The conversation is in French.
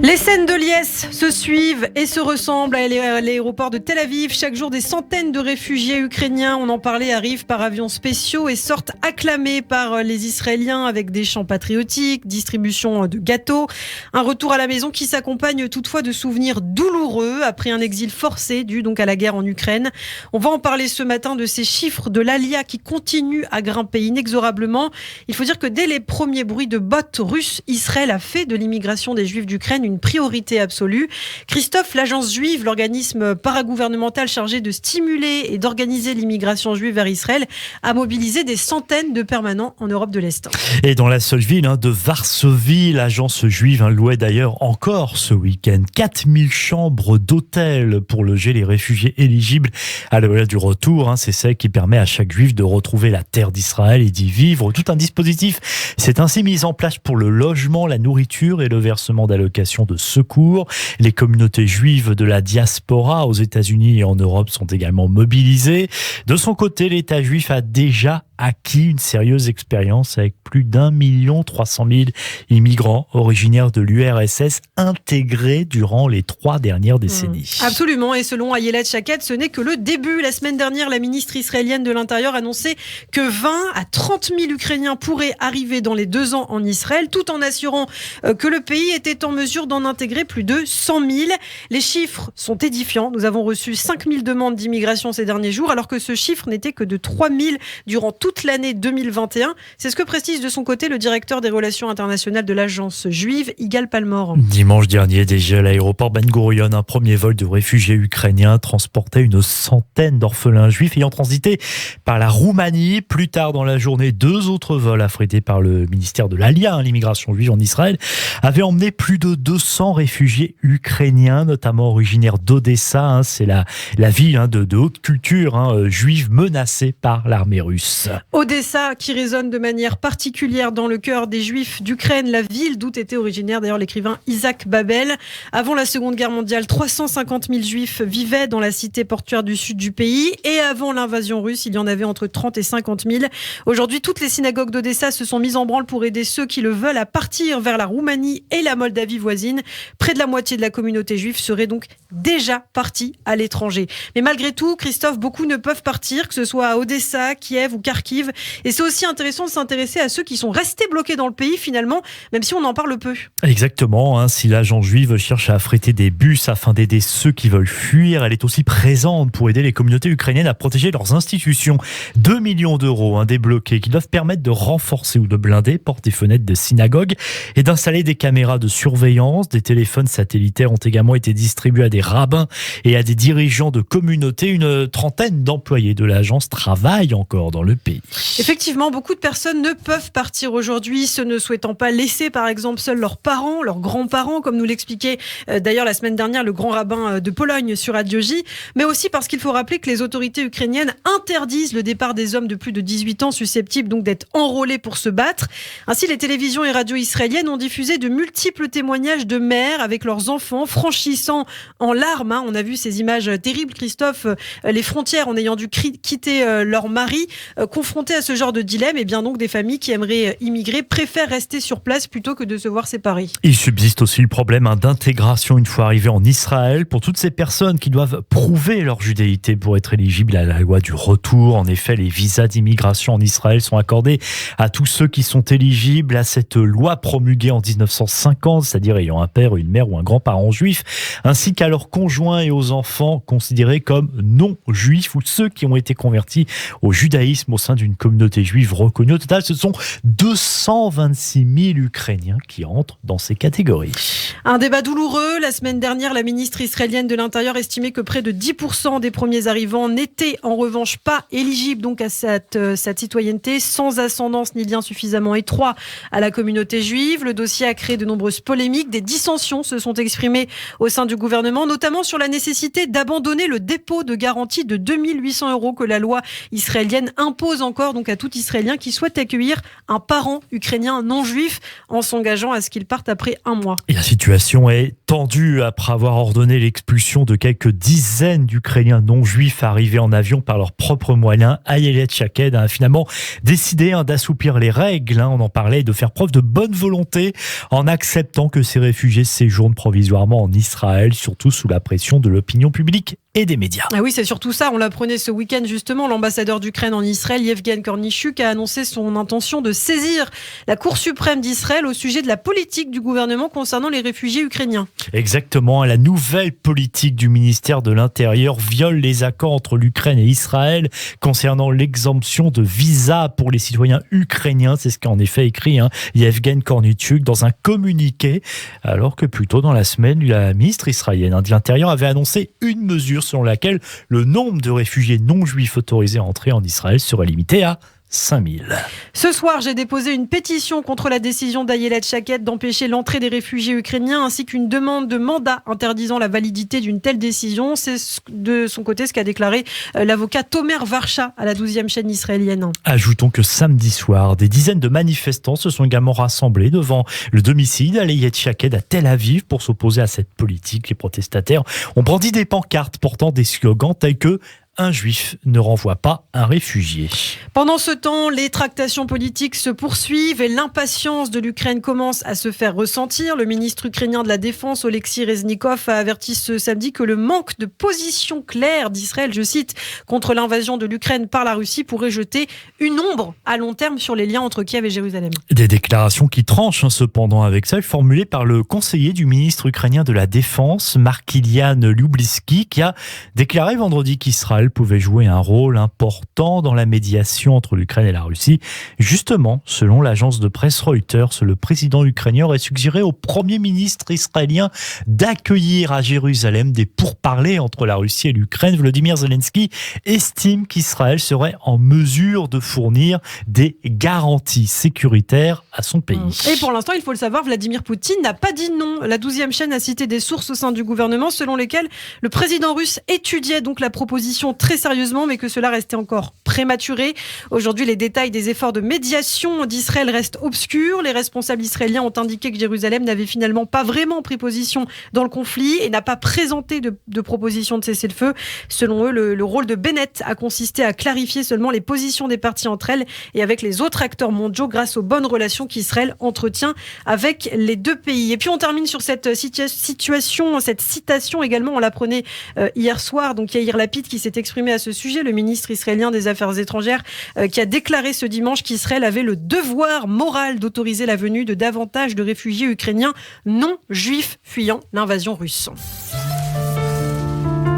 Les scènes de liesse se suivent et se ressemblent à l'aéroport de Tel Aviv. Chaque jour, des centaines de réfugiés ukrainiens, on en parlait, arrivent par avions spéciaux et sortent acclamés par les Israéliens avec des chants patriotiques, distribution de gâteaux. Un retour à la maison qui s'accompagne toutefois de souvenirs douloureux après un exil forcé dû donc à la guerre en Ukraine. On va en parler ce matin de ces chiffres de l'Alia qui continuent à grimper inexorablement. Il faut dire que dès les premiers bruits de bottes russes, Israël a fait de l'immigration des Juifs d'Ukraine une priorité absolue. Christophe, l'agence juive, l'organisme paragouvernemental chargé de stimuler et d'organiser l'immigration juive vers Israël, a mobilisé des centaines de permanents en Europe de l'Est. Et dans la seule ville de Varsovie, l'agence juive louait d'ailleurs encore ce week-end 4000 chambres d'hôtel pour loger les réfugiés éligibles à l'heure du retour. C'est celle qui permet à chaque juif de retrouver la terre d'Israël et d'y vivre. Tout un dispositif s'est ainsi mis en place pour le logement, la nourriture et le versement d'allocations de secours. Les communautés juives de la diaspora aux États-Unis et en Europe sont également mobilisées. De son côté, l'État juif a déjà acquis une sérieuse expérience avec plus d'1 300 000 immigrants originaires de l'URSS intégrés durant les 3 dernières décennies. Absolument, et selon Ayelet Shaked, ce n'est que le début. La semaine dernière, la ministre israélienne de l'Intérieur annonçait que 20 à 30 000 Ukrainiens pourraient arriver dans les 2 ans en Israël, tout en assurant que le pays était en mesure d'en intégrer plus de 100 000. Les chiffres sont édifiants. Nous avons reçu 5 000 demandes d'immigration ces derniers jours, alors que ce chiffre n'était que de 3 000 durant toute l'année 2021. C'est ce que précise de son côté le directeur des relations internationales de l'agence juive, Igal Palmor. Dimanche dernier, déjà à l'aéroport Ben Gurion, un premier vol de réfugiés ukrainiens transportait une centaine d'orphelins juifs ayant transité par la Roumanie. Plus tard dans la journée, 2 autres vols affrétés par le ministère de l'Alia, l'immigration juive en Israël, avaient emmené plus de 200 réfugiés ukrainiens, notamment originaires d'Odessa. C'est la ville de haute culture juive menacée par l'armée russe. Odessa qui résonne de manière particulière dans le cœur des Juifs d'Ukraine, la ville d'où était originaire d'ailleurs l'écrivain Isaac Babel. Avant la Seconde Guerre mondiale, 350 000 Juifs vivaient dans la cité portuaire du sud du pays, et avant l'invasion russe, il y en avait entre 30 et 50 000. Aujourd'hui, toutes les synagogues d'Odessa se sont mises en branle pour aider ceux qui le veulent à partir vers la Roumanie et la Moldavie voisine. Près de la moitié de la communauté juive serait donc déjà partie à l'étranger. Mais malgré tout, Christophe, beaucoup ne peuvent partir, que ce soit à Odessa, Kiev ou Kharkiv. Et c'est aussi intéressant de s'intéresser à ceux qui sont restés bloqués dans le pays finalement, même si on en parle peu. Exactement, si l'agence juive cherche à affréter des bus afin d'aider ceux qui veulent fuir, elle est aussi présente pour aider les communautés ukrainiennes à protéger leurs institutions. 2 millions d'euros débloqués qui doivent permettre de renforcer ou de blinder portes et fenêtres de synagogues et d'installer des caméras de surveillance. Des téléphones satellitaires ont également été distribués à des rabbins et à des dirigeants de communautés. Une trentaine d'employés de l'agence travaillent encore dans le pays. Effectivement, beaucoup de personnes ne peuvent partir aujourd'hui, ceux ne souhaitant pas laisser par exemple seuls leurs parents, leurs grands-parents, comme nous l'expliquait d'ailleurs la semaine dernière le grand rabbin de Pologne sur Radio J, mais aussi parce qu'il faut rappeler que les autorités ukrainiennes interdisent le départ des hommes de plus de 18 ans susceptibles donc d'être enrôlés pour se battre. Ainsi, les télévisions et radios israéliennes ont diffusé de multiples témoignages de mères avec leurs enfants franchissant en larmes. On a vu ces images terribles, Christophe, les frontières en ayant dû quitter leur mari, confrontés à ce genre de dilemme, et bien donc des familles qui aimeraient immigrer préfèrent rester sur place plutôt que de se voir séparés. Il subsiste aussi le problème d'intégration une fois arrivés en Israël pour toutes ces personnes qui doivent prouver leur judéité pour être éligibles à la loi du retour. En effet, les visas d'immigration en Israël sont accordés à tous ceux qui sont éligibles à cette loi promulguée en 1950, c'est-à-dire ayant un père, une mère ou un grand-parent juif, ainsi qu'à leurs conjoints et aux enfants considérés comme non-juifs ou ceux qui ont été convertis au judaïsme au sein d'une communauté juive reconnue. Au total, ce sont 226 000 Ukrainiens qui entrent dans ces catégories. Un débat douloureux. La semaine dernière, la ministre israélienne de l'Intérieur estimait que près de 10% des premiers arrivants n'étaient en revanche pas éligibles donc à cette citoyenneté, sans ascendance ni lien suffisamment étroit à la communauté juive. Le dossier a créé de nombreuses polémiques. Des dissensions se sont exprimées au sein du gouvernement, notamment sur la nécessité d'abandonner le dépôt de garantie de 2 800 € que la loi israélienne impose propose encore donc à tout Israélien qui souhaite accueillir un parent ukrainien non juif en s'engageant à ce qu'il parte après 1 mois. Et la situation est tendue après avoir ordonné l'expulsion de quelques dizaines d'Ukrainiens non juifs arrivés en avion par leurs propres moyens. Ayelet Shaked a finalement décidé d'assouplir les règles, on en parlait, et de faire preuve de bonne volonté en acceptant que ces réfugiés séjournent provisoirement en Israël, surtout sous la pression de l'opinion publique et des médias. Ah oui, c'est surtout ça. On l'apprenait ce week-end justement. L'ambassadeur d'Ukraine en Israël, Yevgeny Kornichuk, a annoncé son intention de saisir la Cour suprême d'Israël au sujet de la politique du gouvernement concernant les réfugiés ukrainiens. Exactement. La nouvelle politique du ministère de l'Intérieur viole les accords entre l'Ukraine et Israël concernant l'exemption de visa pour les citoyens ukrainiens. C'est ce qu'a en effet écrit Yevgeny Kornichuk dans un communiqué, alors que plus tôt dans la semaine, la ministre israélienne de l'Intérieur avait annoncé une mesure selon laquelle le nombre de réfugiés non juifs autorisés à entrer en Israël serait limité à 5000. Ce soir, j'ai déposé une pétition contre la décision d'Ayelet Shaked d'empêcher l'entrée des réfugiés ukrainiens ainsi qu'une demande de mandat interdisant la validité d'une telle décision. C'est de son côté ce qu'a déclaré l'avocat Tomer Varsha à la 12e chaîne israélienne. Ajoutons que samedi soir, des dizaines de manifestants se sont également rassemblés devant le domicile d'Ayelet Shaked à Tel Aviv pour s'opposer à cette politique. Les protestataires ont brandi des pancartes portant des slogans tels que un juif ne renvoie pas un réfugié. Pendant ce temps, les tractations politiques se poursuivent et l'impatience de l'Ukraine commence à se faire ressentir. Le ministre ukrainien de la Défense, Oleksiy Reznikov, a averti ce samedi que le manque de position claire d'Israël, je cite, contre l'invasion de l'Ukraine par la Russie pourrait jeter une ombre à long terme sur les liens entre Kiev et Jérusalem. Des déclarations qui tranchent cependant avec celles formulées par le conseiller du ministre ukrainien de la Défense, Mark-Ilian Lubliski, qui a déclaré vendredi qu'Israël pouvait jouer un rôle important dans la médiation entre l'Ukraine et la Russie. Justement, selon l'agence de presse Reuters, le président ukrainien aurait suggéré au premier ministre israélien d'accueillir à Jérusalem des pourparlers entre la Russie et l'Ukraine. Volodymyr Zelensky estime qu'Israël serait en mesure de fournir des garanties sécuritaires à son pays. Et pour l'instant, il faut le savoir, Vladimir Poutine n'a pas dit non. La 12e chaîne a cité des sources au sein du gouvernement selon lesquelles le président russe étudiait donc la proposition très sérieusement, mais que cela restait encore prématuré. Aujourd'hui, les détails des efforts de médiation d'Israël restent obscurs. Les responsables israéliens ont indiqué que Jérusalem n'avait finalement pas vraiment pris position dans le conflit et n'a pas présenté de proposition de cessez-le-feu. Selon eux, le rôle de Bennett a consisté à clarifier seulement les positions des parties entre elles et avec les autres acteurs mondiaux grâce aux bonnes relations qu'Israël entretient avec les deux pays. Et puis on termine sur cette situation, cette citation également, on l'apprenait hier soir, donc Yair Lapid qui s'est exprimé à ce sujet, le ministre israélien des Affaires étrangères, qui a déclaré ce dimanche qu'Israël avait le devoir moral d'autoriser la venue de davantage de réfugiés ukrainiens non juifs fuyant l'invasion russe.